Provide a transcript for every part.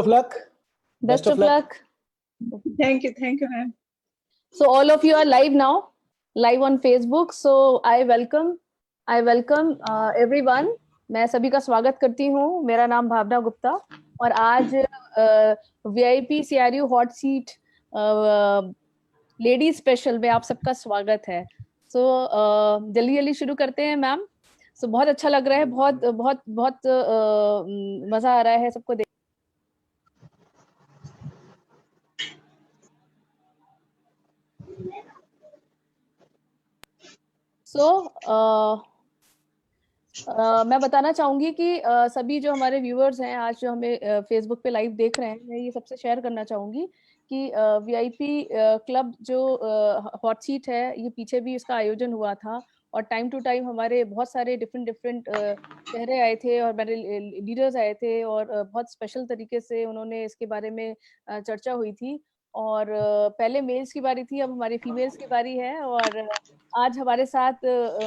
luck. Best of luck. Thank you, ma'am. So all of you are live now, live on Facebook. So I welcome everyone. मैं सभी का स्वागत करती हूँ. मेरा नाम भावना गुप्ता और आज VIP CRU hot seat lady special में आप सबका स्वागत है. So जल्दी शुरू करते हैं मैम. So बहुत अच्छा लग रहा है, बहुत मजा आ रहा है सबको देख. मैं बताना चाहूंगी कि सभी जो हमारे व्यूअर्स हैं आज जो हमें फेसबुक पे लाइव देख रहे हैं, मैं ये सबसे शेयर करना चाहूंगी कि VIP क्लब जो हॉट सीट है, ये पीछे भी इसका आयोजन हुआ था और टाइम टू टाइम हमारे बहुत सारे डिफरेंट चेहरे आए थे और मेरे लीडर्स आए थे और बहुत स्पेशल तरीके से उन्होंने इसके बारे में चर्चा हुई थी. और पहले मेल्स की बारी थी, अब हमारी फीमेल्स की बारी है और आज हमारे साथ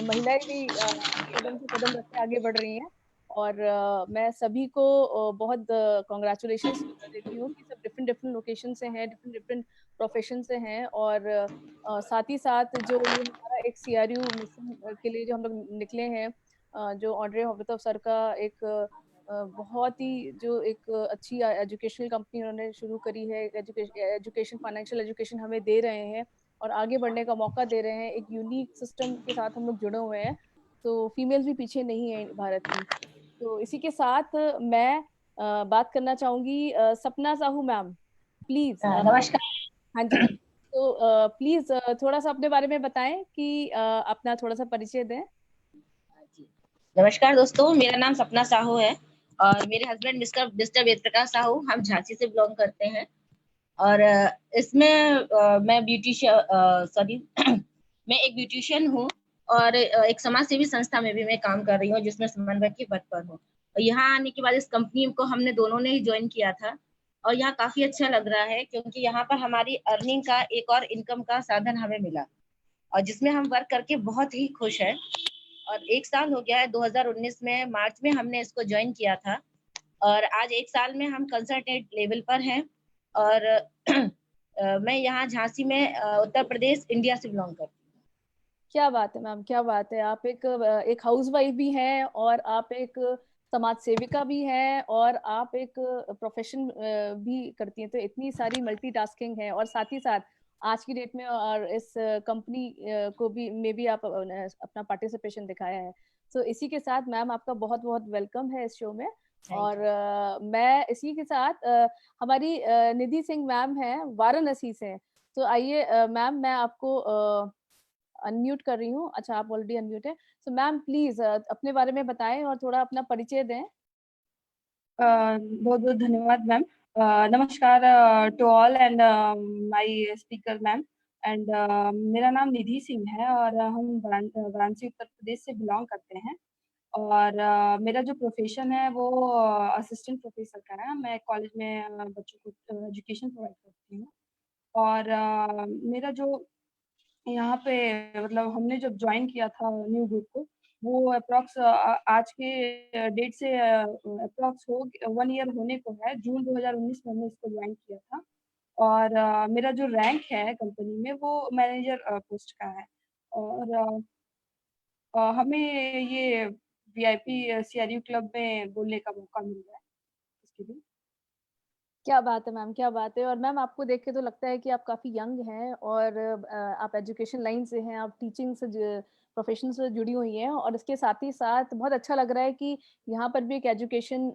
महिलाएं भी कदम से कदम रख के आगे बढ़ रही हैं और मैं सभी को बहुत कॉन्ग्रेचुलेशंस देती हूँ कि सब डिफरेंट लोकेशन से हैं, डिफरेंट प्रोफेशन से हैं और साथ ही साथ जो ये हमारा एक CRU मिशन के लिए जो हम लोग निकले हैं, जो ऑड्रे होवतव सर का एक बहुत ही जो एक अच्छी एजुकेशनल कंपनी उन्होंने शुरू करी है, एजुकेशन फाइनेंशियल एजुकेशन हमें दे रहे हैं और आगे बढ़ने का मौका दे रहे हैं. एक यूनिक सिस्टम के साथ हम लोग जुड़े हुए हैं, तो फीमेल्स भी पीछे नहीं है भारत की. तो इसी के साथ मैं बात करना चाहूंगी सपना साहू मैम, प्लीज. नमस्कार. हाँ जी. तो प्लीज थोड़ा सा अपने बारे में बताएं कि अपना थोड़ा सा परिचय दें. नमस्कार दोस्तों, मेरा नाम सपना साहू है और मेरे हस्बैंड मिस्टर वेद प्रकाश साहू, हम झांसी से बिलोंग करते हैं और इसमें मैं मैं एक ब्यूटिशियन हूँ और एक समाज सेवी संस्था में भी मैं काम कर रही हूँ जिसमें समन्वयक के पद पर हूँ. यहाँ आने के बाद इस कंपनी को हमने दोनों ने ही ज्वाइन किया था और यहाँ काफी अच्छा लग रहा है क्योंकि यहाँ पर हमारी अर्निंग का एक और इनकम का साधन हमें मिला और जिसमें हम वर्क करके बहुत ही खुश हैं. और 1 साल हो गया है, 2019 में मार्च में हमने इसको ज्वाइन किया था और आज 1 साल में हम कंसल्टेंट लेवल पर हैं और मैं यहाँ झांसी में उत्तर प्रदेश इंडिया से बिलोंग करती हूँ. क्या बात है मैम, क्या बात है. आप एक हाउसवाइफ भी हैं और आप एक समाज सेविका भी हैं और आप एक प्रोफेशन भी करती हैं, तो इतनी सारी मल्टीटास्किंग है और साथ ही साथ आज की डेट में और इस कंपनी को भी में भी आप अपना पार्टिसिपेशन दिखाया है. तो इसी के साथ मैम आपका बहुत बहुत वेलकम है इस शो में. और मैं इसी के साथ हमारी निधि सिंह मैम हैं, वाराणसी से. तो आइए मैम, मैं आपको अनम्यूट कर रही हूँ. अच्छा, आप ऑलरेडी अनम्यूट है. तो मैम प्लीज अपने बारे में बताएं और थोड़ा अपना परिचय दें. बहुत बहुत धन्यवाद मैम. नमस्कार to all and my speaker ma'am. And मेरा नाम निधि सिंह है और हम वाराणसी उत्तर प्रदेश से बिलोंग करते हैं और मेरा जो प्रोफेशन है वो असिस्टेंट प्रोफेसर का है. मैं कॉलेज में बच्चों को एजुकेशन प्रोवाइड करती हूँ और मेरा जो यहाँ पे मतलब हमने जब ज्वाइन किया था न्यू ग्रुप को, वो अप्रॉक्स आज के डेट से अप्रॉक्स 1 ईयर होने को है. जून 2019 में हमने इसको ज्वाइन किया था और मेरा जो रैंक है कंपनी में वो मैनेजर पोस्ट का है और हमें ये VIP CRU क्लब में बोलने का मौका मिल रहा है इसके लिए. क्या बात है मैम, क्या बात है. और मैम आपको देख के तो लगता है कि आप काफी यंग हैं और आप एजुकेशन लाइन से हैं, आप टीचिंग से प्रोफेशन से जुड़ी हुई हैं और इसके साथ ही साथ बहुत अच्छा लग रहा है कि यहाँ पर भी एक एजुकेशन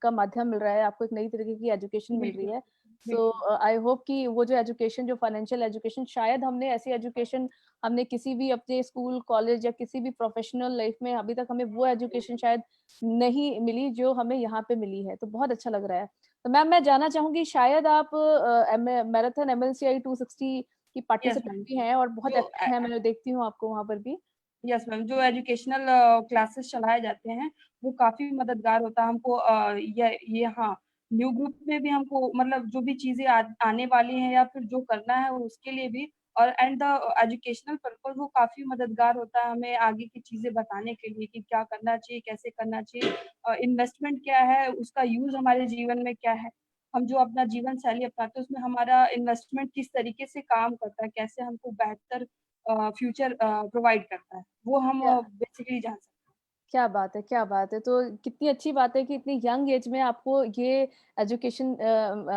का माध्यम मिल रहा है आपको, एक नई तरीके की एजुकेशन मिल रही है. सो आई होप कि वो जो एजुकेशन, जो फाइनेंशियल एजुकेशन, शायद हमने ऐसी एजुकेशन हमने किसी भी अपने स्कूल कॉलेज या किसी भी प्रोफेशनल लाइफ में अभी तक हमें वो एजुकेशन शायद नहीं मिली जो हमें यहाँ पे मिली है. तो बहुत अच्छा लग रहा है. तो मैम मैं जानना चाहूंगी, शायद आप मैराथन MLCI 260 की पार्टिसिपेंट भी हैं और बहुत एक्टिव हैं, मैं देखती हूँ आपको वहाँ पर भी. यस मैम, जो एजुकेशनल क्लासेस चलाए जाते हैं वो काफी मददगार होता है हमको. ये हाँ, न्यू ग्रुप में भी हमको मतलब जो भी चीजें आने वाली हैं या फिर जो करना है उसके लिए भी और एंड द एजुकेशनल पर्पस वो काफ़ी मददगार होता है हमें आगे की चीज़ें बताने के लिए कि क्या करना चाहिए, कैसे करना चाहिए, इन्वेस्टमेंट क्या है, उसका यूज़ हमारे जीवन में क्या है। हम जो अपना जीवन शैली अपनाते हैं उसमें हमारा इन्वेस्टमेंट किस तरीके से काम करता है, कैसे हमको बेहतर फ्यूचर प्रोवाइड करता है, वो हम क्या बेसिकली जान सकते हैं। क्या बात है, क्या बात है। तो कितनी अच्छी बात है कि इतनी यंग एज में आपको ये एजुकेशन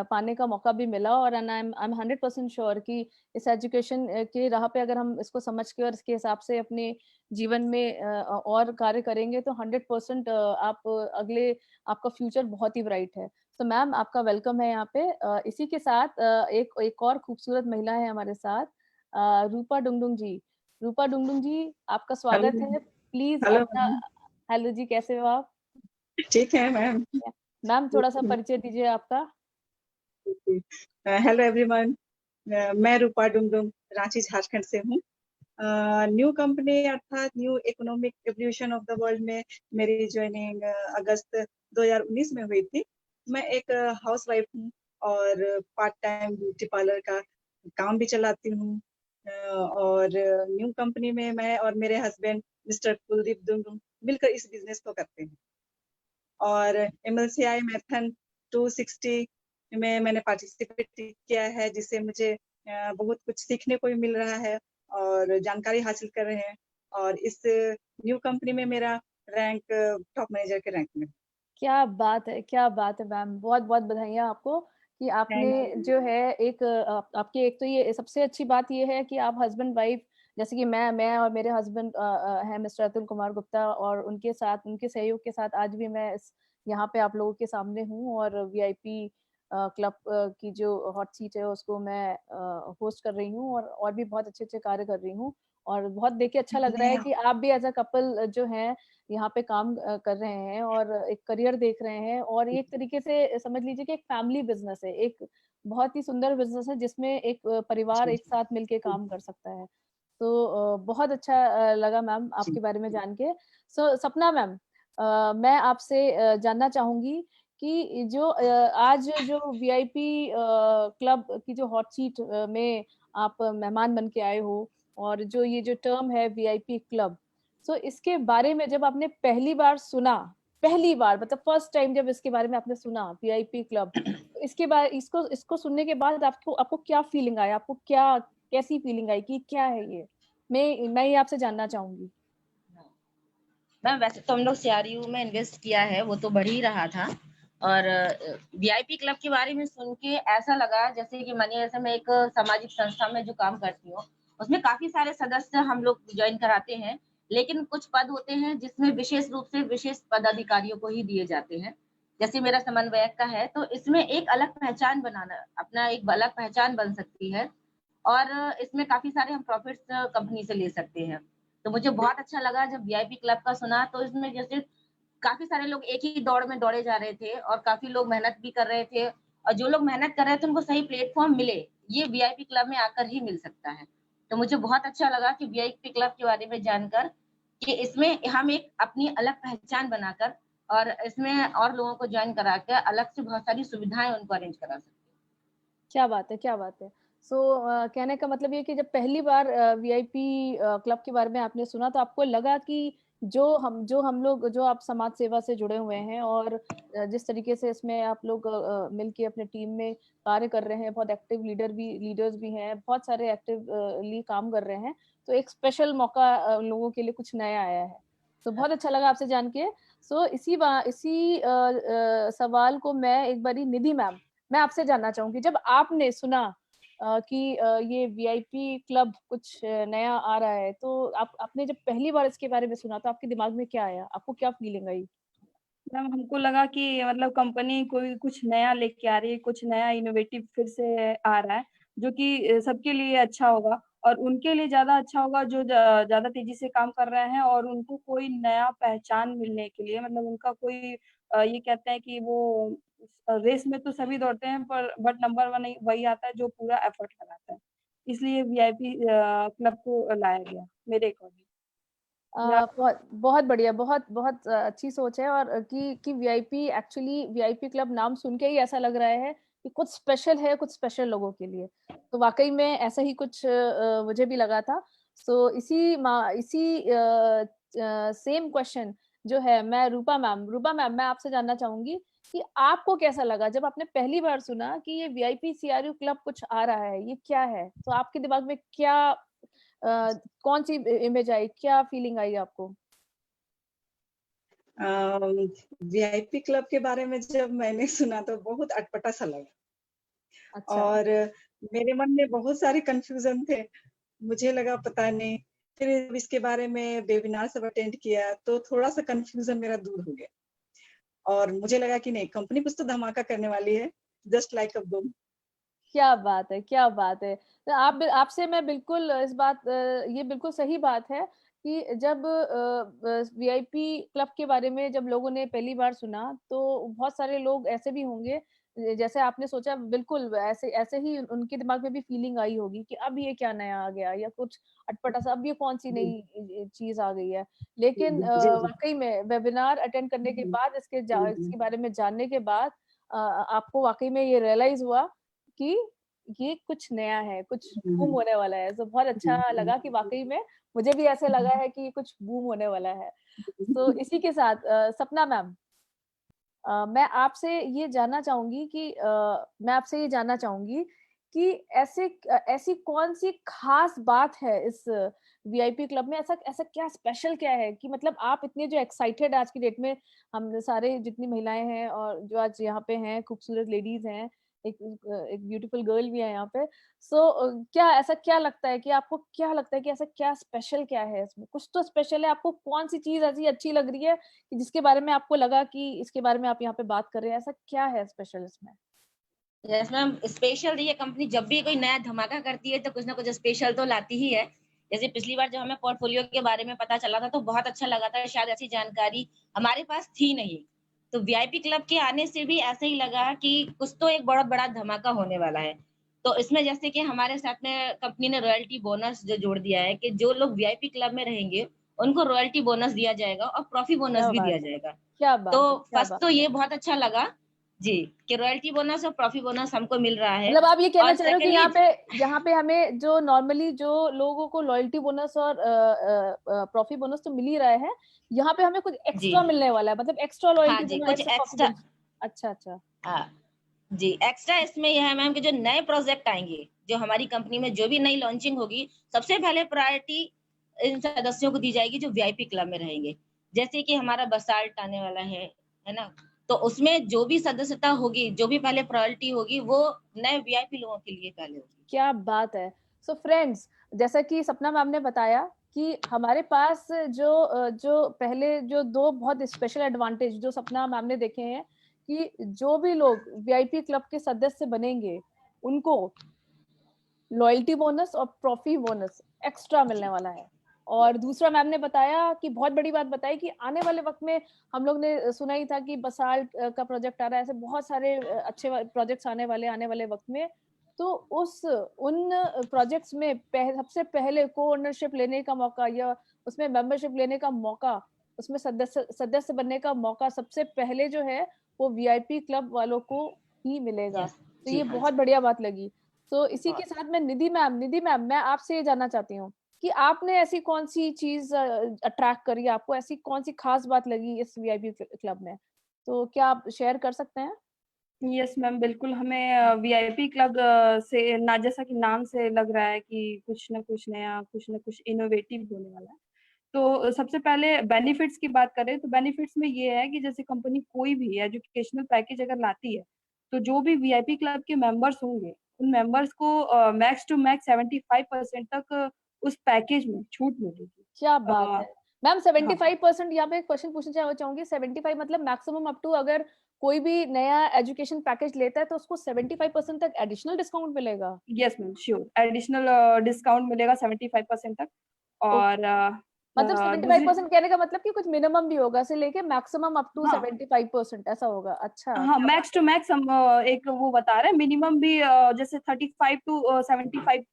पाने का मौका भी मिला, और आई एम 100% श्योर कि इस एजुकेशन की राह पे अगर हम इसको समझ के और इसके हिसाब से अपने जीवन में और कार्य करेंगे तो 100% आप अगले आपका फ्यूचर बहुत ही ब्राइट है। तो मैम आपका वेलकम है यहाँ पे। इसी के साथ एक और खूबसूरत महिला है हमारे साथ, रूपा डुंगडुंग जी। रूपा डुंगडुंग जी, आपका स्वागत हेलो। है। प्लीज़ हेलो अपना मैम। हेलो जी, कैसे हो आप? ठीक है मैम। मैम थोड़ा-सा परिचय दीजिए आपका। Hello everyone. मैं रूपा डुंगडुंग रांची झारखंड से हूँ। न्यू कंपनी अर्थात new economic evolution of the world में मेरी ज्वाइनिंग अगस्त 2019 में हुई थी। मैं एक हाउसवाइफ हूँ और पार्ट टाइम ब्यूटी पार्लर का काम भी चलाती हूँ। और न्यू कंपनी में मैं और मेरे हस्बैंड मिस्टर कुलदीप डुंगडुंग मिलकर इस बिजनेस को करते हैं। और MLCI मैराथन 260 में मैंने पार्टिसिपेट किया है, जिससे मुझे बहुत कुछ सीखने को भी मिल रहा है और जानकारी हासिल कर रहे हैं। और इस न्यू कंपनी में मेरा रैंक टॉप मैनेजर के रैंक में। क्या बात है, क्या बात है मैम! बहुत-बहुत बधाइयाँ आपको कि आपने थैंक यू। जो है एक आपकी एक तो ये सबसे अच्छी बात ये है कि आप हस्बैंड-वाइफ, जैसे कि मैं और मेरे हस्बैंड हैं मिस्टर अतुल कुमार गुप्ता, और उनके साथ, उनके सहयोग के साथ आज भी मैं इस यहाँ पे आप लोगों के सामने हूँ, और वीआईपी क्लब की जो हॉट सीट है उसको मैं होस्ट कर रही हूँ, और भी बहुत अच्छे-अच्छे कार्य कर रही हूँ। और बहुत देख के अच्छा लग रहा है कि आप भी एज़ अ कपल जो हैं यहाँ पे काम कर रहे हैं और एक करियर देख रहे हैं, और ये एक तरीके से समझ लीजिए कि एक फैमिली बिज़नेस है, एक बहुत ही सुंदर बिज़नेस है जिसमें एक परिवार जी एक साथ मिलके काम कर सकता है। तो बहुत अच्छा लगा मैम जी आपके बारे में जान के। सो सपना मैम, मैं आपसे जानना चाहूँगी कि जो आज जो वीआईपी क्लब की जो हॉट सीट में आप मेहमान बन के आए हो, और जो ये जो टर्म है वीआईपी क्लब, सो इसके बारे में जब आपने पहली बार सुना, पहली बार मतलब फर्स्ट टाइम जब इसके बारे में आपने सुना वीआईपी क्लब, तो इसके बाद इसको इसको सुनने के बाद आपको आपको क्या फीलिंग आई? आपको क्या कैसी फीलिंग आई कि क्या है ये? मैं ये आपसे जानना चाहूँगी। मैम वैसे तो हम लोग सीआरयू में इन्वेस्ट किया है, वो तो बढ़ ही रहा था। और वीआईपी क्लब के बारे में सुन के ऐसा लगा जैसे कि मानिए जैसे मैं एक सामाजिक संस्था में जो काम करती हूँ, उसमें काफ़ी सारे सदस्य हम लोग जॉइन कराते हैं, लेकिन कुछ पद होते हैं जिसमें विशेष रूप से विशेष पदाधिकारियों को ही दिए जाते हैं। जैसे मेरा समन्वयक का है, तो इसमें एक अलग पहचान बनाना, अपना एक अलग पहचान बन सकती है, और इसमें काफ़ी सारे हम प्रॉफिट्स कंपनी से ले सकते हैं। तो मुझे बहुत अच्छा लगा जब वीआईपी क्लब का सुना, तो इसमें जैसे काफ़ी सारे लोग एक ही दौड़ में दौड़े जा रहे थे और काफ़ी लोग मेहनत भी कर रहे थे, और जो लोग मेहनत कर रहे थे उनको सही प्लेटफ़ॉर्म मिले, ये वीआईपी क्लब में आकर ही मिल सकता है। तो मुझे बहुत अच्छा लगा कि वीआईपी क्लब के बारे में जानकर कि इसमें हम एक अपनी अलग पहचान बनाकर और इसमें और लोगों को जॉइन करा के अलग से बहुत सारी सुविधाएँ उनको अरेंज करा सकते हैं। क्या बात है, क्या बात है। सो कहने का मतलब ये कि जब पहली बार वीआईपी क्लब के बारे में आपने सुना तो आपको लगा कि जो हम लोग जो आप समाज सेवा से जुड़े हुए हैं, और जिस तरीके से इसमें आप लोग मिलके अपने टीम में कार्य कर रहे हैं, बहुत एक्टिव लीडर्स भी हैं, बहुत सारे एक्टिवली काम कर रहे हैं, तो एक स्पेशल मौका लोगों के लिए कुछ नया आया है। तो बहुत अच्छा लगा आपसे जान के। सो इसी सवाल को मैं एक बारी निधि मैम, मैं आपसे जानना चाहूँगी, जब आपने सुना कि ये वीआईपी क्लब कुछ नया आ रहा है, तो आपने जब पहली बार इसके बारे में सुना तो आपके दिमाग में क्या आया? आपको क्या फीलिंग आई? मैम हमको लगा कि मतलब कंपनी कोई कुछ नया लेके आ रही है, कुछ नया इनोवेटिव फिर से आ रहा है, जो कि सबके लिए अच्छा होगा और उनके लिए ज़्यादा अच्छा होगा जो ज़्यादा तेज़ी से काम कर रहे हैं और उनको कोई नया पहचान मिलने के लिए मतलब उनका कोई ये कहते हैं कि वो रेस में तो सभी दौड़ते हैं पर बट नंबर 1 वही आता है जो पूरा एफर्ट लगाता है। इसलिए वीआईपी क्लब को लाया गया मेरे अकॉर्डिंग। या बहुत बहुत बढ़िया, बहुत अच्छी सोच है, और कि वीआईपी एक्चुअली वीआईपी क्लब नाम सुन के ही ऐसा लग रहा है कि कुछ स्पेशल है कुछ स्पेशल लोगों के लिए। तो वाकई में ऐसा ही कुछ मुझे भी लगा था। सो इसी सेम क्वेश्चन जो है मैं रूपा मैम मैं आपसे जानना चाहूंगी कि आपको कैसा लगा जब आपने पहली बार सुना कि ये वीआईपी सीआरयू क्लब कुछ आ रहा है, ये क्या है? तो आपके दिमाग में क्या कौन सी इमेज आई, क्या फीलिंग आई आपको? वीआईपी क्लब के बारे में जब मैंने सुना तो बहुत अटपटा सा लगा अच्छा। और मेरे मन में बहुत सारे कंफ्यूजन थे। मुझे लगा पता नहीं, फिर जब इसके बारे में वेबिनार सब अटेंड किया तो थोड़ा सा कंफ्यूजन मेरा दूर हो गया और मुझे लगा कि नहीं, कंपनी कुछ तो धमाका करने वाली है, जस्ट लाइक अ बूम। क्या बात है, क्या बात है। तो आपसे मैं बिल्कुल इस बात ये बिल्कुल सही बात है कि जब वीआईपी क्लब के बारे में जब लोगों ने पहली बार सुना तो बहुत सारे लोग ऐसे भी होंगे जैसे आपने सोचा, बिल्कुल ऐसे ऐसे ही उनके दिमाग में भी फीलिंग आई होगी कि अब ये क्या नया आ गया या कुछ अटपटा सा, अब ये कौन सी जी, नई चीज आ गई है। लेकिन जी, जी। वाकई में वेबिनार अटेंड करने के बाद इसके बारे में जानने के बाद आपको वाकई में ये रियलाइज हुआ कि ये कुछ नया है, कुछ बूम होने वाला है। तो बहुत अच्छा लगा कि वाक़ई में मुझे भी ऐसे लगा है कि ये कुछ बूम होने वाला है। तो इसी के साथ सपना मैम, मैं आपसे ये जानना चाहूँगी कि कि ऐसी कौन-सी ख़ास बात है इस वीआईपी क्लब में? ऐसा ऐसा क्या स्पेशल क्या है कि मतलब आप इतने जो एक्साइटेड आज की डेट में हम सारे जितनी महिलाएँ हैं और जो आज यहाँ पे हैं, खूबसूरत लेडीज़ हैं, एक ब्यूटीफुल गर्ल भी है यहाँ पे। सो क्या ऐसा क्या लगता है कि आपको क्या लगता है कि ऐसा क्या स्पेशल क्या है इसमें? कुछ तो स्पेशल है, आपको कौन-सी चीज़ ऐसी अच्छी लग रही है कि जिसके बारे में आपको लगा कि इसके बारे में आप यहाँ पे बात कर रहे हैं, ऐसा क्या है स्पेशल इसमें? यस मैम, स्पेशल ये कंपनी जब भी कोई नया धमाका करती है तो कुछ ना कुछ स्पेशल तो लाती ही है। जैसे पिछली बार जब हमें पोर्टफोलियो के बारे में पता चला था तो बहुत अच्छा लगा था, शायद ऐसी जानकारी हमारे पास थी नहीं। तो वीआईपी क्लब के आने से भी ऐसे ही लगा कि कुछ तो एक बहुत बड़ा धमाका होने वाला है। तो इसमें जैसे कि हमारे साथ में कंपनी ने रॉयल्टी बोनस जो जोड़ दिया है कि जो लोग वीआईपी क्लब में रहेंगे उनको रॉयल्टी बोनस दिया जाएगा और प्रॉफी बोनस क्या भी बात दिया है! जाएगा। क्या तो बात है! क्या फर्स्ट बात तो है! ये बहुत अच्छा लगा जी, कि रॉयल्टी बोनस और प्रॉफी बोनस हमको मिल रहा है। मतलब आप ये कहना और चाह रहे हो कि सेकंडली यहाँ पे हमें जो नॉर्मली जो लोगों को लॉयल्टी बोनस और प्रॉफी बोनस तो मिल ही रहा है, यहाँ पे हमें कुछ जी, एक्स्ट्रा मिलने वाला है, मतलब एक्स्ट्रा हाँ लॉयल्टी जी, बोनस, कुछ एक्स्ट्रा प्रॉफी एक्स्ट्रा बोनस। अच्छा, अच्छा। हाँ, जी, एक्स्ट्रा इसमें यह है मैम कि जो नए प्रोजेक्ट आएँगे, जो हमारी कंपनी में जो भी नई लॉन्चिंग होगी, सबसे पहले प्रायोरिटी इन सदस्यों को दी जाएगी जो वीआईपी क्लब में रहेंगे। जैसे कि हमारा बसाल्ट आने वाला है ना? तो उसमें जो भी सदस्यता होगी, जो भी पहले प्रायोरिटी होगी, वो नए वीआईपी लोगों के लिए पहले होगी। क्या बात है! सो फ्रेंड्स, जैसा कि सपना मैम ने बताया कि हमारे पास जो पहले जो 2 बहुत स्पेशल एडवांटेज जो सपना मैम ने देखे हैं कि जो भी लोग वीआईपी क्लब के सदस्य बनेंगे, उनको लॉयल्टी बोनस और प्रॉफी बोनस एक्स्ट्रा मिलने वाला है। और दूसरा मैम ने बताया कि बहुत बड़ी बात बताई कि आने वाले वक़्त में हम लोग ने सुना ही था कि बसाल्ट का प्रोजेक्ट आ रहा है, ऐसे बहुत सारे अच्छे प्रोजेक्ट्स आने वाले वक़्त में। तो उन प्रोजेक्ट्स में सबसे पहले को-ओनरशिप लेने का मौका या उसमें मेंबरशिप लेने का मौका, उसमें सदस्य बनने का मौका सबसे पहले जो है, वो वीआईपी क्लब वालों को ही मिलेगा। यस, तो जी ये हाँ बहुत जी। बढ़िया बात लगी। तो इसी के और साथ मैं निधि मैम मैं आपसे ये जानना चाहती हूँ कि आपने ऐसी कौन-सी चीज़ अट्रैक्ट करी, आपको ऐसी कौन-सी खास बात लगी इस वीआईपी क्लब में? तो क्या आप शेयर कर सकते हैं? यस मैम, बिल्कुल हमें वीआईपी क्लब से ना जैसा कि नाम से लग रहा है कि कुछ न कुछ नया, कुछ न कुछ इनोवेटिव होने वाला है। तो सबसे पहले बेनिफिट्स की बात करें तो बेनिफिट्स में ये है कि जैसे कंपनी कोई भी एजुकेशनल पैकेज अगर लाती है, तो जो भी वीआईपी क्लब के मेंबर्स होंगे, उन मेंबर्स को मैक्स टू मैक्स 75% तक उस पैकेज में छूट मिलेगी। क्या बात अ, है! मैम हाँ, 75% यहाँ पे एक क्वेश्चन पूछना चाहूँगी, 75 मतलब मैक्सिमम अप टू अगर कोई भी नया एजुकेशन पैकेज लेता है तो उसको 75% तक एडिशनल डिस्काउंट मिलेगा? Yes ma'am, sure additional discount मिलेगा 75% तक और ओके। मतलब दूसरी 75% कहने का मतलब कि कुछ मिनिमम भी होगा से लेके मैक्सिमम अप टू हाँ, 75% ऐसा होगा। अच्छा, हाँ, क्या बात मैक्स टू है! मैक्स हम एक वो बता रहे हैं मिनिमम भी जैसे 35 टू 75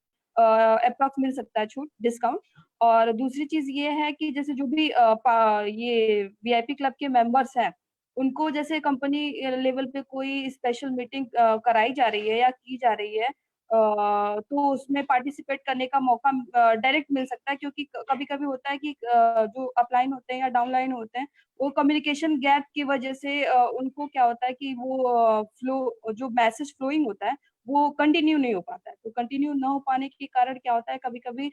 एप्रॉक्स मिल सकता है छूट डिस्काउंट और दूसरी चीज़ ये है कि जैसे जो भी ये वीआईपी क्लब के मेंबर्स हैं, उनको जैसे कंपनी लेवल पे कोई स्पेशल मीटिंग कराई जा रही है या की जा रही है, तो उसमें पार्टिसिपेट करने का मौका डायरेक्ट मिल सकता है, क्योंकि कभी-कभी होता है कि जो अपलाइन होते हैं या डाउनलाइन होते हैं, वो कम्युनिकेशन गैप की वजह से उनको क्या होता है कि वो फ्लो जो मैसेज फ्लोइंग होता है, वो कंटिन्यू नहीं हो पाता है। तो कंटिन्यू ना हो पाने के कारण क्या होता है, कभी-कभी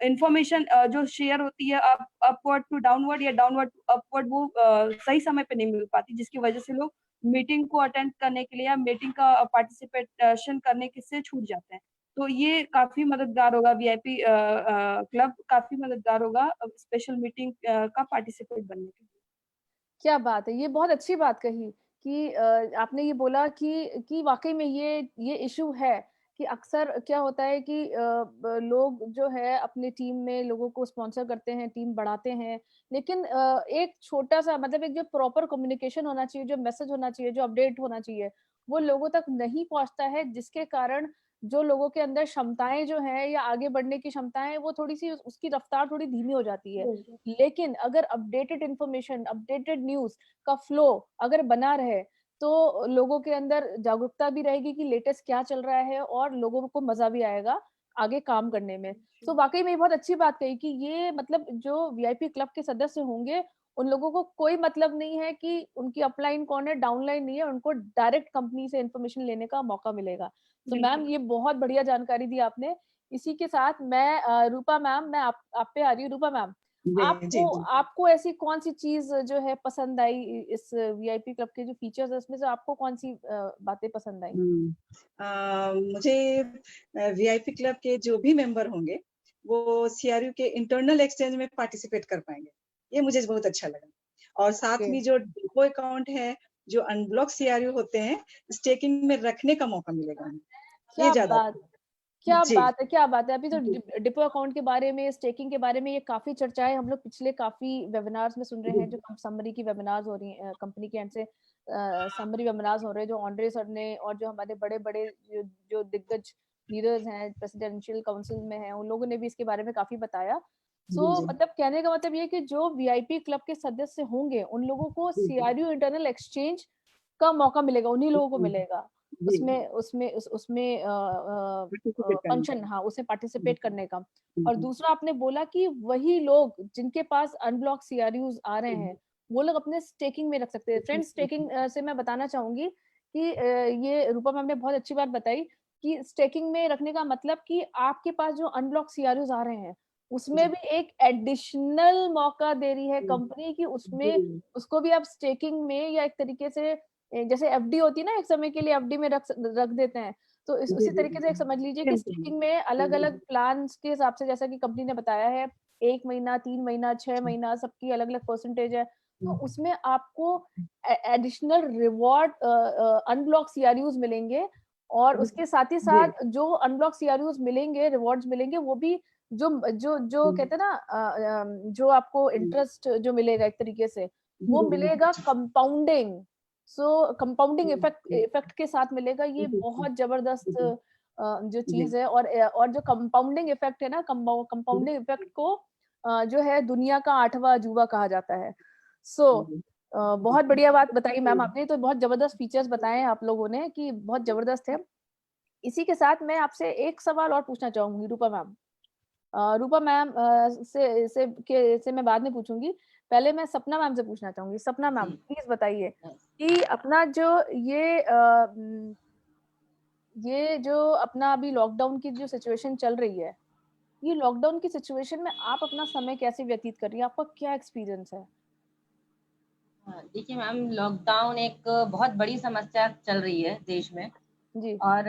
इन्फॉर्मेशन जो शेयर होती है अपवर्ड टू डाउनवर्ड या डाउनवर्ड टू अपवर्ड, वो सही समय पे नहीं मिल पाती, जिसकी वजह से लोग मीटिंग को अटेंड करने के लिए या मीटिंग का पार्टिसिपेशन करने के से छूट जाते हैं। तो ये काफ़ी मददगार होगा, वीआईपी क्लब काफ़ी मददगार होगा स्पेशल मीटिंग का पार्टिसिपेट बनने के लिए। क्या बात है! ये बहुत अच्छी बात कही कि आपने ये बोला कि वाक़ई में ये इश्यू है कि अक्सर क्या होता है कि लोग जो है अपनी टीम में लोगों को स्पॉन्सर करते हैं, टीम बढ़ाते हैं, लेकिन एक छोटा-सा मतलब एक जो प्रॉपर कम्युनिकेशन होना चाहिए, जो मैसेज होना चाहिए, जो अपडेट होना चाहिए, वो लोगों तक नहीं पहुँचता है, जिसके कारण जो लोगों के अंदर क्षमताएँ जो हैं या आगे बढ़ने की क्षमताएँ, वो थोड़ी-सी उसकी रफ्तार थोड़ी धीमी हो जाती है। लेकिन अगर अपडेटेड इन्फॉर्मेशन, अपडेटेड न्यूज़ का फ्लो अगर बना रहे, तो लोगों के अंदर जागरूकता भी रहेगी कि लेटेस्ट क्या चल रहा है और लोगों को मज़ा भी आएगा आगे काम करने में। तो वाक़ई में ये बहुत अच्छी बात कही कि ये मतलब जो वीआईपी क्लब के सदस्य होंगे, उन लोगों को कोई मतलब नहीं है कि उनकी अपलाइन कौन है, डाउनलाइन नहीं है, उनको डायरेक्ट कंपनी से इन्फॉर्मेशन लेने का मौका मिलेगा। तो मैम ये बहुत बढ़िया जानकारी दी आपने। इसी के साथ मैं रूपा मैम मैं आप पे आ रही हूँ। रूपा मैम, जी जी जी। आपको ऐसी कौन-सी चीज़ जो है पसंद आई इस वीआईपी क्लब के जो फीचर्स है उसमें से आपको कौन-सी बातें पसंद आई? मुझे वीआईपी क्लब के जो भी मेंबर होंगे, वो सीआरयू के इंटरनल एक्सचेंज में पार्टिसिपेट कर पाएँगे। ये मुझे बहुत अच्छा लगा। और साथ ओके, में जो डिपो अकाउंट है, जो अनब्लॉक सीआरयू होते हैं, स्टेकिंग में रखने का मौका मिलेगा उन्हें। ये क्या ज़्यादा बात अच्छा क्या जी, बात है, क्या बात है! अभी तो जी, डिपो अकाउंट के बारे में, स्टेकिंग के बारे में ये काफ़ी चर्चाएँ हम लोग पिछले काफ़ी वेबिनार्स में सुन रहे हैं, जो समरी की वेबिनार्स हो रही हैं कंपनी के एंड से समरी वेबिनार्स हो रहे हैं, जो ऑन्ड्रे सर ने और जो हमारे बड़े-बड़े जो जो दिग्गज लीडर्स हैं, प्रेसिडेंशियल काउंसिल में हैं, उन लोगों ने भी इसके बारे में काफ़ी बताया। जी, सो जी, मतलब कहने का मतलब ये है कि जो वीआईपी क्लब के सदस्य होंगे, उन लोगों को जी, जी, सीआरयू इंटरनल एक्सचेंज का मौका मिलेगा, उन्हीं लोगों को जी, मिलेगा। जी, उसमें पार्टिसिपेट करने फंक्शन का। हाँ, उसमें जी, पार्टिसिपेट करने का। जी, और जी, दूसरा आपने बोला कि वही लोग जिनके पास अनब्लॉक सीआरयूज़ आ रहे हैं, वो लोग अपने स्टेकिंग में रख सकते हैं। फ्रेंड्स स्टेकिंग से मैं बताना चाहूँगी कि ये रूपा मैम ने बहुत अच्छी बात बताई कि स्टेकिंग में रखने का मतलब कि आपके पास जो अनब्लॉक सीआरयूज़ आ रहे हैं, उसमें जी, भी एक एडिशनल मौका दे रही है कंपनी कि उसमें जी, उसको भी आप स्टेकिंग में या एक तरीके से जैसे एफडी होती है ना, एक समय के लिए एफडी में रख देते हैं। तो इस जी, उसी जी, तरीके से एक समझ लीजिए कि सेम स्टेकिंग में अलग-अलग प्लान्स के हिसाब से जैसा कि कंपनी ने बताया है, 1 महीना, 3 महीना, 6 महीना सबकी अलग-अलग परसेंटेज है। तो उसमें आपको एडिशनल रिवॉर्ड अनब्लॉक सीआरयूज़ मिलेंगे और उसके साथ ही जी, साथ जो अनब्लॉक सीआरयूज़ मिलेंगे, रिवॉर्ड्स मिलेंगे, वो भी जो जो जो कहते हैं ना जो आपको इंटरेस्ट जो मिलेगा एक तरीके से, वो मिलेगा कंपाउंडिंग। सो कंपाउंडिंग इफेक्ट इफेक्ट के साथ मिलेगा। ये बहुत जबरदस्त जो चीज़ है और जो कंपाउंडिंग इफेक्ट है ना, कंपाउंडिंग इफेक्ट को जो है दुनिया का 8वां अजूबा कहा जाता है। सो बहुत बढ़िया बात बताई मैम आपने, तो बहुत जबरदस्त फीचर्स बताए हैं आप लोगों ने कि बहुत जबरदस्त है। इसी के साथ मैं आपसे एक सवाल और पूछना चाहूँगी रूपा मैम। रूपा मैम से मैं बाद में पूछूँगी। पहले मैं सपना मैम से पूछना चाहूँगी। सपना मैम जी। प्लीज़ बताइए कि अपना जो ये जो अपना अभी लॉकडाउन की जो सिचुएशन चल रही है, ये लॉकडाउन की सिचुएशन में आप अपना समय कैसे व्यतीत कर रही हैं? आपका क्या एक्सपीरियंस है? हाँ, देखिए मैम, लॉकडाउन एक बहुत बड़ी समस्या चल रही है देश में। जी, और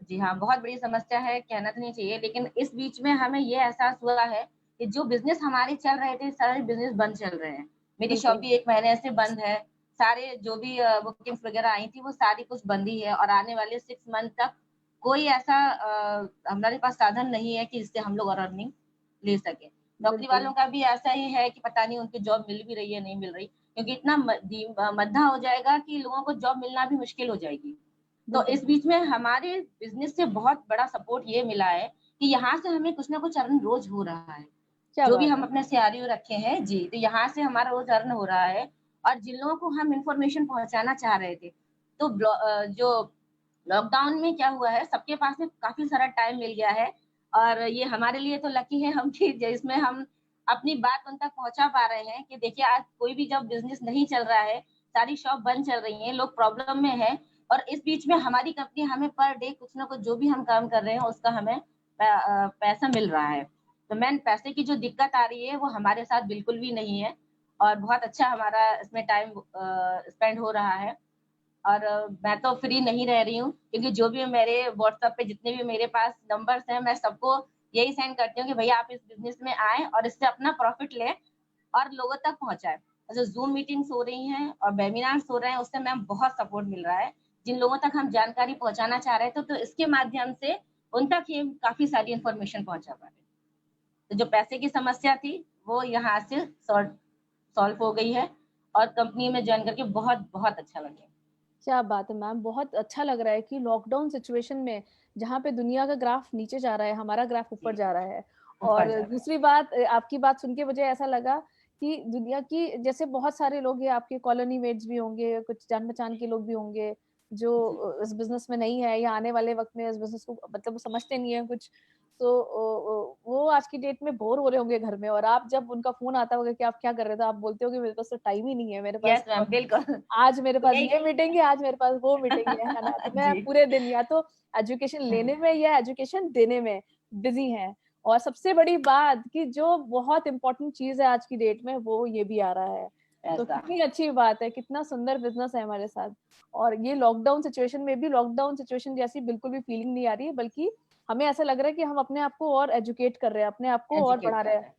जी हाँ, बहुत बड़ी समस्या है, कहना तो नहीं चाहिए, लेकिन इस बीच में हमें ये एहसास हुआ है कि जो बिज़नेस हमारे चल रहे थे, सारे बिज़नेस बंद चल रहे हैं। मेरी शॉप बिल्कुल, भी 1 महीने से बंद है। सारे जो भी बुकिंग्स वगैरह आई थी, वो सारी कुछ बंद ही है और आने वाले 6 मंथ तक कोई ऐसा हमारे पास साधन नहीं है कि जिससे हम लोग और अर्निंग ले सकें। नौकरी बिल्कुल, वालों का भी ऐसा ही है कि पता नहीं उनकी जॉब मिल भी रही है, नहीं मिल रही, क्योंकि इतना मद्दा हो जाएगा कि लोगों को जॉब मिलना भी मुश्किल हो जाएगी। तो बिल्कुल। इस बीच में हमारे बिज़नेस से बहुत बड़ा सपोर्ट ये मिला है कि यहाँ से हमें कुछ ना कुछ अर्न रोज़ हो रहा है। क्या जो भी बात हम है! अपने सीआरयू रखे हैं जी, तो यहाँ से हमारा रोज़ अर्न हो रहा है और जिन लोगों को हम इंफॉर्मेशन पहुंचाना चाह रहे थे, तो जो लॉकडाउन में क्या हुआ है, सबके पास में काफी सारा टाइम मिल गया है। और ये हमारे लिए तो लकी है हम कि जिसमें हम अपनी बात उन तक पहुंचा पा रहे हैं कि देखिए आज कोई भी जब बिजनेस नहीं चल रहा है, सारी शॉप बंद चल रही हैं, लोग प्रॉब्लम में है, और इस बीच में हमारी कंपनी हमें पर डे कुछ ना कुछ जो भी हम काम कर रहे हैं उसका हमें पैसा मिल रहा है। तो मैन पैसे की जो दिक्कत आ रही है वो हमारे साथ बिल्कुल भी नहीं है, और बहुत अच्छा हमारा इसमें टाइम स्पेंड हो रहा है। और मैं तो फ्री नहीं रह रही हूँ, क्योंकि जो भी मेरे व्हाट्सएप पे जितने भी मेरे पास नंबर्स हैं, मैं सबको यही सेंड करती हूँ कि भैया आप इस बिजनेस में आए और इससे अपना प्रॉफिट लें और लोगों तक पहुंचाएं। जो जूम मीटिंग्स हो रही हैं और वेबिनार्स हो रहे हैं, उससे मैम बहुत सपोर्ट मिल रहा है। जिन लोगों तक हम जानकारी पहुंचाना चाह रहे थे, तो इसके माध्यम से उन तक ये काफी सारी इंफॉर्मेशन पहुंचा पा रहे। तो जो पैसे की समस्या थी वो यहाँ से सॉल्व हो गई है, और कंपनी में ज्वाइन करके बहुत बहुत अच्छा लगा। क्या बात है मैम, बहुत अच्छा लग रहा है कि लॉकडाउन सिचुएशन में जहाँ पे दुनिया का ग्राफ नीचे जा रहा है, हमारा ग्राफ ऊपर जा रहा है। और दूसरी बात, आपकी बात सुन के मुझे ऐसा लगा कि दुनिया की जैसे बहुत सारे लोग हैं, आपके कॉलोनी मेट्स भी होंगे, कुछ जान पहचान के लोग भी होंगे जो इस बिजनेस में नहीं है या आने वाले वक्त में इस बिजनेस को मतलब समझते नहीं है कुछ, तो वो आज की डेट में बोर हो रहे होंगे घर में, और आप जब उनका फोन आता होगा कि आप क्या कर रहे थे, आप बोलते होगे मेरे पास तो टाइम ही नहीं है, मेरे पास मैम बिल्कुल, आज मेरे पास ये मीटिंग है, आज मेरे पास वो मीटिंग है ना, तो मैं पूरे दिन या तो एजुकेशन लेने में या एजुकेशन देने में बिजी हैं। और सबसे बड़ी बात कि जो बहुत इंपॉर्टेंट चीज है आज की डेट में, वो ये भी आ रहा है। तो कितनी अच्छी बात है, कितना सुंदर बिजनेस है हमारे साथ। और ये लॉकडाउन सिचुएशन में भी लॉकडाउन सिचुएशन जैसी बिल्कुल भी फीलिंग नहीं आ रही है, बल्कि हमें ऐसा लग रहा है कि हम अपने आप को और एजुकेट कर रहे हैं, अपने आप को और बढ़ा रहे हैं।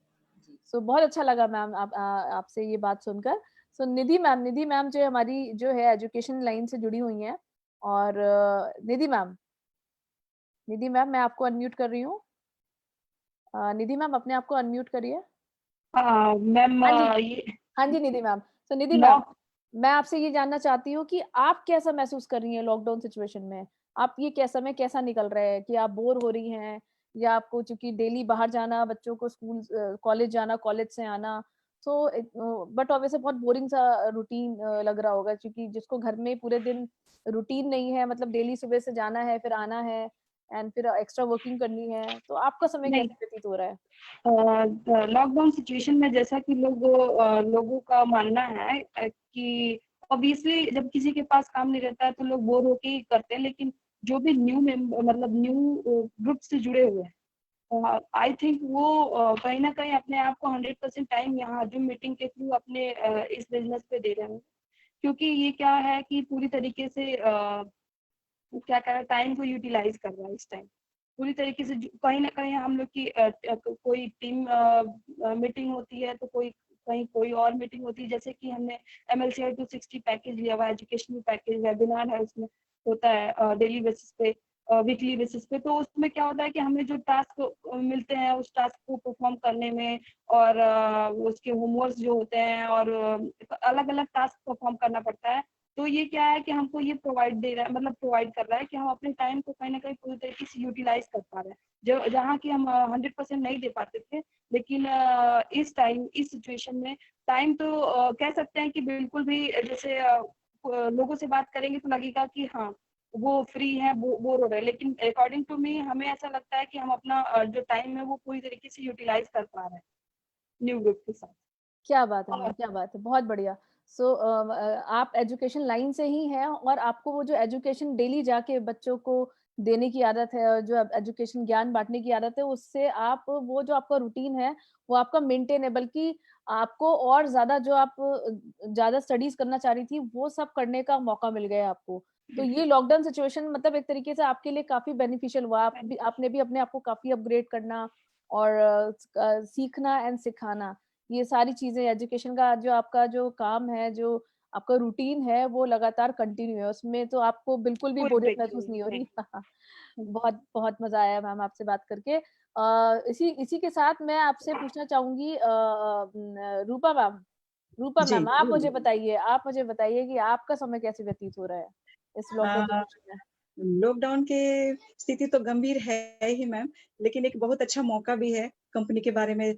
सो बहुत अच्छा लगा मैम आपसे ये बात सुनकर। सो निधि मैम जो हमारी जो है एजुकेशन लाइन से जुड़ी हुई हैं, और निधि मैम मैं आपको अनम्यूट कर रही हूँ। निधि मैम अपने आप को अनम्यूट करिए। मैम हाँ जी निधि मैम। तो निधि मैम, मैं आपसे ये जानना चाहती हूँ कि आप कैसा महसूस कर रही हैं लॉकडाउन सिचुएशन में? आप ये समय कैसा निकल रहा है कि आप बोर हो रही हैं, या आपको चूंकि डेली बाहर जाना, बच्चों को स्कूल कॉलेज जाना, कॉलेज से आना, तो बट ऑब्वियसली बहुत बोरिंग सा रूटीन लग रहा होगा, क्योंकि जिसको घर में पूरे दिन रूटीन नहीं है, मतलब डेली सुबह से जाना है फिर आना है एंड फिर एक्स्ट्रा वर्किंग करनी है, तो आपका समय कैसे व्यतीत हो रहा है? लॉकडाउन सिचुएशन में जैसा कि लोगों का मानना है कि ऑब्वियसली जब किसी के पास काम नहीं रहता है तो लोग बोर होके ही करते हैं, लेकिन जो भी न्यू ग्रुप से जुड़े हुए हैं, आई थिंक वो कहीं ना कहीं अपने आप को 100% टाइम यहाँ जूम मीटिंग के थ्रू अपने इस बिजनेस पे दे रहे हैं, क्योंकि ये क्या है कि पूरी तरीके से क्या कह रहा है, टाइम को यूटिलाइज कर रहा है इस टाइम पूरी तरीके से। कहीं ना कहीं हम लोग की कोई टीम मीटिंग होती है, तो कहीं कोई और मीटिंग होती है, जैसे कि हमने MLCI 260 पैकेज लिया हुआ है, एजुकेशनल पैकेज, वेबिनार है उसमें होता है डेली बेसिस पे, वीकली बेसिस पे। तो उसमें क्या होता है कि हमें जो टास्क मिलते हैं उस टास्क को परफॉर्म करने में, और उसके होमवर्क जो होते हैं, और अलग अलग टास्क परफॉर्म करना पड़ता है। तो ये क्या है कि हमको ये प्रोवाइड कर रहा है कि हम अपने टाइम को कहीं ना कहीं पूरी तरीके से यूटिलाइज कर पा रहे हैं, जो जहाँ की हम 100% नहीं दे पाते थे। लेकिन इस सिचुएशन में टाइम तो कह सकते हैं कि बिल्कुल भी, जैसे लोगों से बात करेंगे तो लगेगा कि हाँ वो फ्री है, बोर हो रहे हैं, लेकिन अकॉर्डिंग टू मी हमें ऐसा लगता है कि हम अपना जो टाइम है वो पूरी तरीके से यूटिलाइज कर पा रहे हैं न्यू ग्रुप के साथ। क्या बात है मैम, क्या बात है, बहुत बढ़िया। सो आप एजुकेशन लाइन से ही हैं, और आपको वो जो एजुकेशन डेली जाके बच्चों को देने की आदत है, और जो एजुकेशन ज्ञान बांटने की आदत है, उससे आप वो जो आपका रूटीन है वो आपका मेंटेन है, बल्कि आपको और ज्यादा जो आप ज्यादा स्टडीज करना चाह रही थी वो सब करने का मौका मिल गया आपको। तो ये लॉकडाउन सिचुएशन मतलब एक तरीके से आपके लिए काफी बेनिफिशियल हुआ। आपने भी अपने आप को काफी अपग्रेड करना और सीखना एंड सिखाना, ये सारी चीजें, एजुकेशन का जो आपका जो काम है, जो आपका रूटीन है, वो लगातार कंटिन्यू है, उसमें तो आपको बिल्कुल भी बोरियत महसूस नहीं हो रही। बहुत बहुत मजा आया मैम आपसे बात करके। इसी के साथ मैं आपसे पूछना चाहूंगी रूपा मैम आप मुझे बताइए कि आपका समय कैसे व्यतीत हो रहा है इस लॉकडाउन में? लॉकडाउन के स्थिति तो गंभीर है ही मैम, लेकिन एक बहुत अच्छा मौका भी है कंपनी के बारे में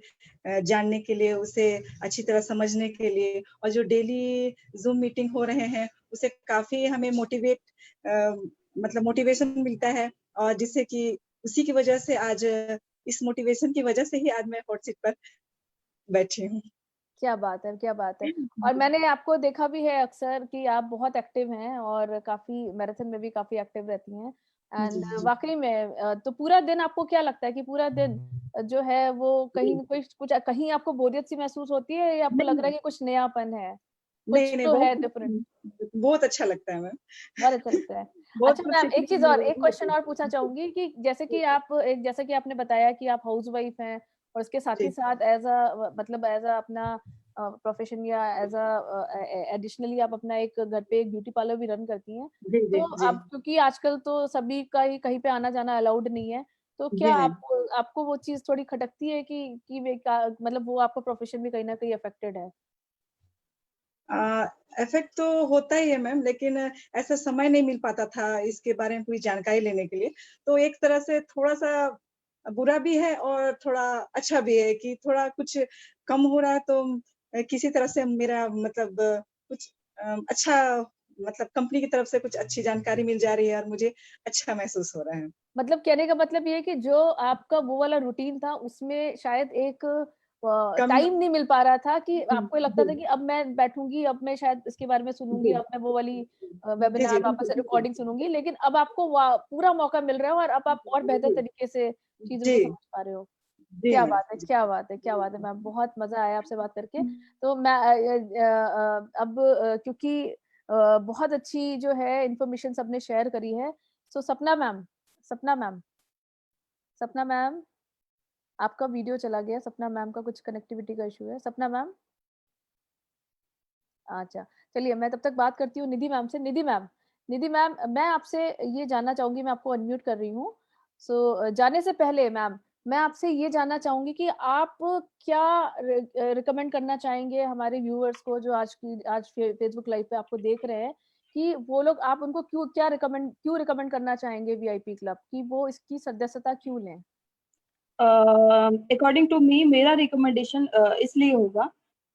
जानने के लिए, उसे अच्छी तरह समझने के लिए, और जो डेली ज़ूम मीटिंग हो रहे हैं उसे काफ़ी हमें मतलब मोटिवेशन मिलता है, और जिससे कि उसी की वजह से आज इस मोटिवेशन की वजह से ही आज मैं हॉट सीट पर बैठी हूँ। क्या बात है, क्या बात है। और मैंने आपको देखा भी है अक्सर कि आप बहुत एक्टिव हैं और काफ़ी मैराथन में भी काफ़ी एक्टिव रहती हैं। एंड जी। वाक़ई में तो पूरा दिन आपको क्या लगता है कि पूरा दिन जो है वो कहीं न कुछ कहीं आपको बोरियत सी महसूस होती है या आपको लग रहा है नहीं, कि कुछ नयापन है? कुछ नहीं, तो बहुत है डिफरेंट? बहुत अच्छा लगता है मैम। बहुत अच्छा लगता है। बहुत अच्छा कुछ मैम सीखने एक को चीज़ मिल और, रहा एक क्वेश्चन और पूछना है। चाहूँगी कि जैसे कि आपने बताया कि आप हाउसवाइफ हैं और उसके साथ ही जी, साथ मतलब एज़ अ अपना प्रोफ़ेशन या एज़ एडिशनली आप अपना एक घर पे एक ब्यूटी पार्लर भी रन करती हैं। जी, जी, तो जी, अब क्योंकि आजकल तो सभी का ही कहीं पे आना-जाना अलाउड नहीं है, तो क्या जी मैम। आपको आपको वो चीज़ थोड़ी खटकती है कि वे का मतलब वो आपका प्रोफ़ेशन भी कहीं न कहीं अफ़ेक्टेड है? इफ़ेक्ट तो होता ही है मैम, लेकिन ऐसा समय नहीं मिल पाता था इसके बारे में पूरी जानकारी लेने के लिए। तो एक तरह से थोड़ा-सा बुरा भी है और थोड़ा अच्छा भी है कि थोड़ा कुछ कम हो रहा है, तो किसी तरह से मेरा मतलब कुछ अच्छा, मतलब कंपनी की तरफ से कुछ अच्छी जानकारी मिल जा रही है और मुझे अच्छा महसूस हो रहा है। मतलब कहने का मतलब ये है कि जो आपका वो वाला रूटीन था उसमें शायद एक कम टाइम नहीं मिल पा रहा था कि जी, आपको लगता जी, था कि अब मैं बैठूँगी, अब मैं शायद इसके बारे में सुनूँगी, जी, अब मैं वो वाली जी, वेबिनार जी, वापस से बिल्कुल। रिकॉर्डिंग सुनूँगी, लेकिन अब आपको पूरा मौका मिल रहा है और अब आप और बेहतर तरीके से चीज़ों जी, को समझ पा रहे हो। जी क्या मैम। बात है, क्या बात है, क्या बात है मैम! बहुत मज़ा आया आपसे बात करके। तो मैं अब क्योंकि बहुत अच्छी जो है इन्फॉर्मेशन सबने शेयर करी है, सो सपना मैम, आपका वीडियो चला गया, सपना मैम का कुछ कनेक्टिविटी का इश्यू है। सपना मैम? अच्छा, चलिए मैं तब तक बात करती हूँ निधि मैम से। निधि मैम मैं आपसे ये जानना चाहूँगी, मैं आपको अनम्यूट कर रही हूँ। जाने से पहले मैम, मैं आपसे ये जानना चाहूँगी कि आप क्या रिकमेंड करना चाहेंगे हमारे व्यूअर्स को जो आज फेसबुक लाइव पे आपको देख रहे हैं, कि वो लोग आप उनको क्यों रिकमेंड करना चाहेंगे वीआईपी क्लब कि वो इसकी सदस्यता क्यों लें? अकॉर्डिंग टू मी मेरा रिकमेंडेशन इसलिए होगा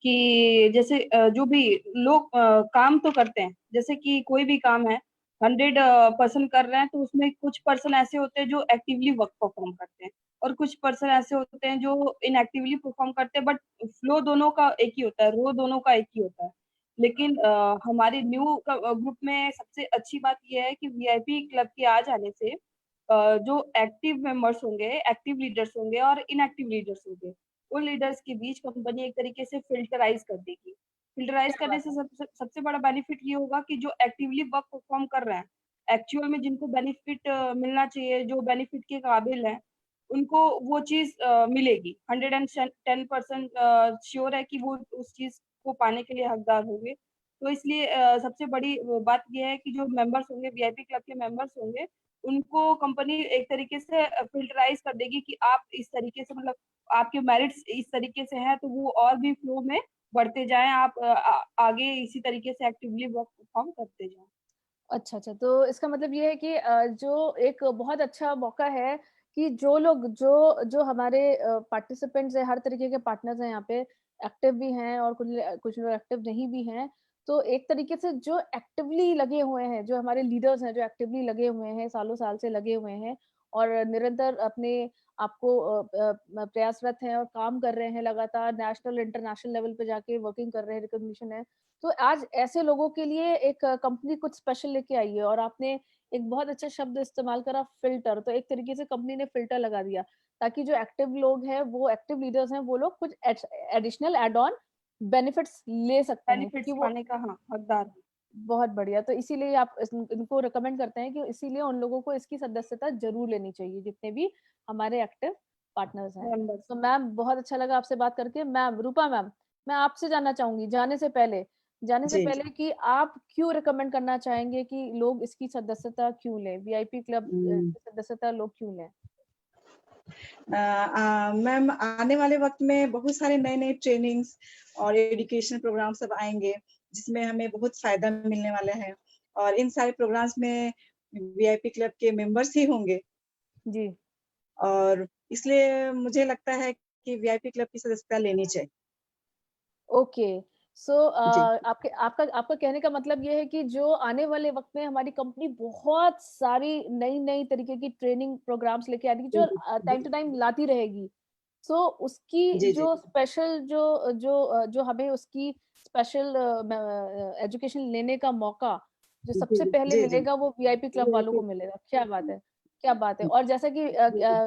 कि जैसे जो भी लोग काम तो करते हैं, जैसे कि कोई भी काम है 100% कर रहे हैं, तो उसमें कुछ पर्सन ऐसे होते हैं जो एक्टिवली वर्क परफॉर्म करते हैं और कुछ पर्सन ऐसे होते हैं जो इनएक्टिवली परफॉर्म करते हैं, बट फ्लो दोनों का एक ही होता है, रो दोनों का एक ही होता है। लेकिन हमारे न्यू ग्रुप में सबसे अच्छी बात ये है कि वीआईपी क्लब के आ जाने से जो एक्टिव मेंबर्स होंगे, एक्टिव लीडर्स होंगे और इनएक्टिव लीडर्स होंगे, उन लीडर्स के बीच कंपनी एक तरीके से फिल्टराइज़ कर देगी। फिल्टराइज़ क्या करने बात से है! सबसे बड़ा बेनिफिट ये होगा कि जो एक्टिवली वर्क परफॉर्म कर रहे हैं, एक्चुअल में जिनको बेनिफिट मिलना चाहिए, जो बेनिफिट के काबिल हैं, उनको वो चीज़ मिलेगी। 110% श्योर है कि वो उस चीज़ को पाने के लिए हकदार होंगे। तो इसलिए सबसे बड़ी बात ये है कि जो मेंबर्स होंगे, वीआईपी क्लब के मेंबर्स होंगे, उनको कंपनी एक तरीके से फ़िल्टराइज़ कर देगी कि आप इस तरीके से मतलब आपके मेरिट्स इस तरीके से हैं, तो वो और भी फ्लो में बढ़ते जाएँ, आप आगे इसी तरीके से एक्टिवली वर्क परफ़ॉर्म करते जाएँ। अच्छा, तो इसका मतलब ये है कि जो एक बहुत अच्छा मौका है कि जो लोग जो हमारे पार्टिसिपेंट्स हैं, हर तरीके के पार्टनर्स हैं यहाँ पे, एक्टिव भी हैं और कुछ लोग एक्टिव नहीं भी हैं। तो एक तरीके से जो एक्टिवली लगे हुए हैं, जो हमारे लीडर्स हैं, जो एक्टिवली लगे हुए हैं, सालों-साल से लगे हुए हैं और निरंतर अपने आपको प्रयासरत हैं और काम कर रहे हैं लगातार नेशनल, इंटरनेशनल लेवल पे जाके वर्किंग कर रहे हैं, रिकॉग्निशन है। तो आज ऐसे लोगों के लिए एक कंपनी कुछ स्पेशल लेके आई है और आपने एक बहुत अच्छा शब्द इस्तेमाल करा फ़िल्टर, तो एक तरीके से कंपनी ने फ़िल्टर लगा दिया, ताकि जो एक्टिव लोग हैं, वो एक्टिव लीडर्स हैं, वो लोग कुछ एडिशनल ऐड ऑन बेनिफिट्स ले सकते हैं क्योंकि बेनिफिट्स वो पाने का हाँ, हकदार हैं। बहुत बढ़िया, तो इसीलिए आप इनको रिकमेंड करते हैं कि इसीलिए उन लोगों को इसकी सदस्यता ज़रूर लेनी चाहिए, जितने भी हमारे एक्टिव पार्टनर्स हैं। मेंबर्स तो हैं। मैम बहुत अच्छा लगा आपसे बात करके। रूपा मैम, मैं आपसे जानना चाहूँगी जाने से जी, पहले कि आप क्यों रिकमेंड करना चाहेंगे कि लोग इसकी सदस्यता क्यों लें? वीआईपी क्लब जी। की सदस्यता लोग क्यों लें? मैम आने वाले वक्त में बहुत सारे नए-नए ट्रेनिंग्स और एजुकेशन प्रोग्राम सब आएँगे, जिसमें हमें बहुत फ़ायदा मिलने वाला है, और इन सारे प्रोग्राम्स में वीआईपी क्लब के मेंबर्स ही होंगे, जी। और इसलिए मुझे लगता है कि वीआईपी क्लब की सदस्यता लेनी चाहिए। ओके। सो जी। आपके आपका आपका कहने का मतलब ये है कि जो आने वाले वक्त में हमारी कंपनी बहुत सारी नई नई तरीके की ट्रेनिंग प्रोग्राम्स लेके आ रही है, जो टाइम टू टाइम लाती रहेगी। सो उसकी जी, जी। जो स्पेशल जो हमें उसकी स्पेशल एजुकेशन लेने का मौका जो सबसे पहले जी, जी। मिलेगा वो वीआईपी क्लब वालों को मिलेगा। क्या बात है, क्या बात है। और जैसा कि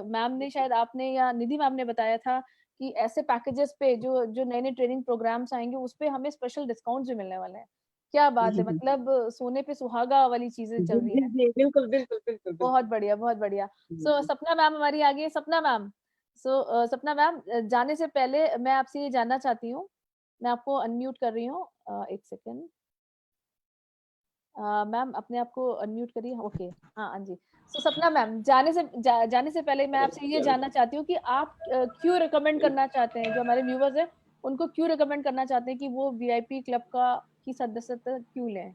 मैम ने शायद आपने या निधि मैम ने बताया था कि ऐसे पैकेजेस पे जो जो नए नए ट्रेनिंग प्रोग्राम्स आएंगे उस पे हमें स्पेशल डिस्काउंट भी मिलने वाले हैं। क्या बात है, मतलब सोने पे सुहागा वाली चीजें चल रही जी, है। जी, बिल्कुल, बिल्कुल, बिल्कुल, बिल्कुल। बहुत बढ़िया, बहुत बढ़िया। सो सपना मैम हमारी आ गई है। सपना मैम, सो सपना मैम, जाने से पहले मैं आपसे ये जानना चाहती हूँ, मैं आपको अनम्यूट कर रही हूँ, एक सेकेंड। मैम अपने आप को अनम्यूट करिए। ओके, हाँ हाँ जी। सो सपना मैम, जाने से पहले मैं आपसे ये जानना चाहती हूँ कि आप क्यों रिकमेंड करना चाहते हैं, जो हमारे व्यूवर्स हैं उनको क्यों रिकमेंड करना चाहते हैं कि वो वीआईपी क्लब का की सदस्यता क्यों लें।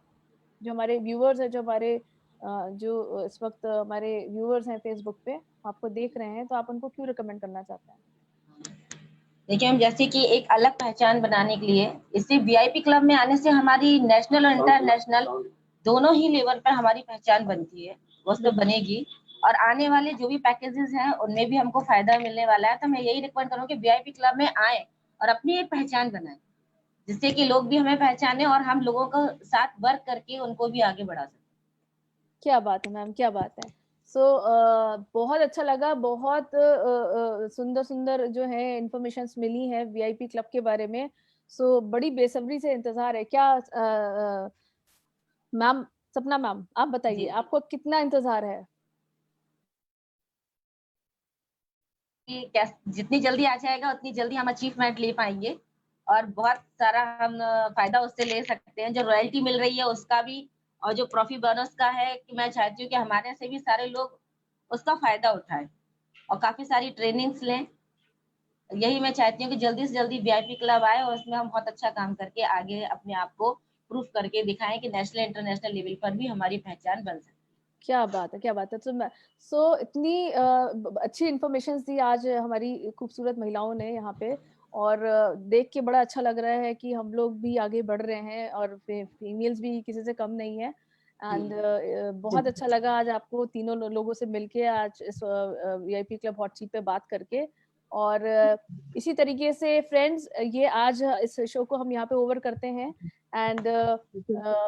जो हमारे व्यूवर्स हैं, जो हमारे जो इस वक्त हमारे व्यूवर्स हैं फेसबुक पे आपको देख रहे हैं, तो आप उनको क्यों रिकमेंड करना चाहते हैं। देखिए, हम जैसे कि एक अलग पहचान बनाने के लिए, इससे वीआईपी क्लब में आने से हमारी नेशनल और इंटरनेशनल दोनों ही लेवल पर हमारी पहचान बनती है, वो तो बनेगी। और आने वाले जो भी पैकेजेस हैं उनमें भी हमको फायदा मिलने वाला है। तो मैं यही रिकमेंड करूँगी कि वीआईपी क्लब में आए और अपनी एक पहचान बनाए, जिससे कि लोग भी हमें पहचाने और हम लोगों को साथ वर्क करके उनको भी आगे बढ़ा सकें। क्या बात है मैम, क्या बात है। सो बहुत अच्छा लगा, बहुत सुंदर सुंदर जो है इंफॉर्मेशंस मिली है वीआईपी क्लब के बारे में। सो बड़ी बेसब्री से इंतजार है। क्या मैम, सपना मैम आप बताइए, आपको कितना इंतजार है। कि जितनी जल्दी आ जाएगा उतनी जल्दी हम अचीवमेंट ले पाएंगे और बहुत सारा हम फायदा उससे ले सकते हैं। जो रॉयल्टी मिल रही है उसका भी, और जो प्रॉफिट बोनस का है, कि मैं चाहती हूँ कि हमारे से भी सारे लोग उसका फायदा उठाएं और काफी सारी ट्रेनिंग्स लें। यही मैं चाहती हूँ कि जल्दी से जल्दी वीआईपी क्लब आए और उसमें हम बहुत अच्छा काम करके आगे अपने आप को प्रूफ करके दिखाएं कि नेशनल इंटरनेशनल लेवल पर भी हमारी पहचान बन सके। क्या बात है, क्या बात है। सो इतनी अच्छी इंफॉर्मेशन दी आज हमारी खूबसूरत महिलाओं ने यहाँ पे, और देख के बड़ा अच्छा लग रहा है कि हम लोग भी आगे बढ़ रहे हैं और फीमेल्स भी किसी से कम नहीं है। एंड बहुत अच्छा लगा आज आपको तीनों लोगों से मिलके, आज इस वीआईपी क्लब हॉट सीट पे बात करके। और इसी तरीके से फ्रेंड्स, ये आज इस शो को हम यहाँ पे ओवर करते हैं। एंड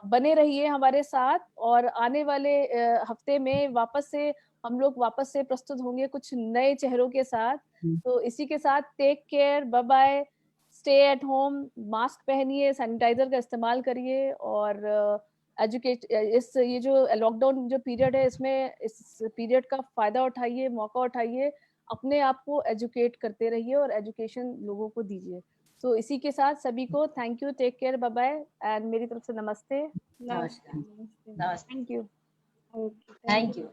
बने रहिए हमारे साथ, और आने वाले हफ्ते में हम लोग वापस से प्रस्तुत होंगे कुछ नए चेहरों के साथ। तो इसी के साथ take care, bye bye, stay at home, mask पहनिए, सैनिटाइजर का इस्तेमाल करिए, और ये जो लॉकडाउन जो पीरियड है, इसमें इस पीरियड का फायदा उठाइए, मौका उठाइए, अपने आप को एजुकेट करते रहिए और एजुकेशन लोगों को दीजिए। तो इसी के साथ सभी को thank you, take care, bye bye, and मेरी तरफ से नमस्ते। नमस्कार। Thank you. Thank you.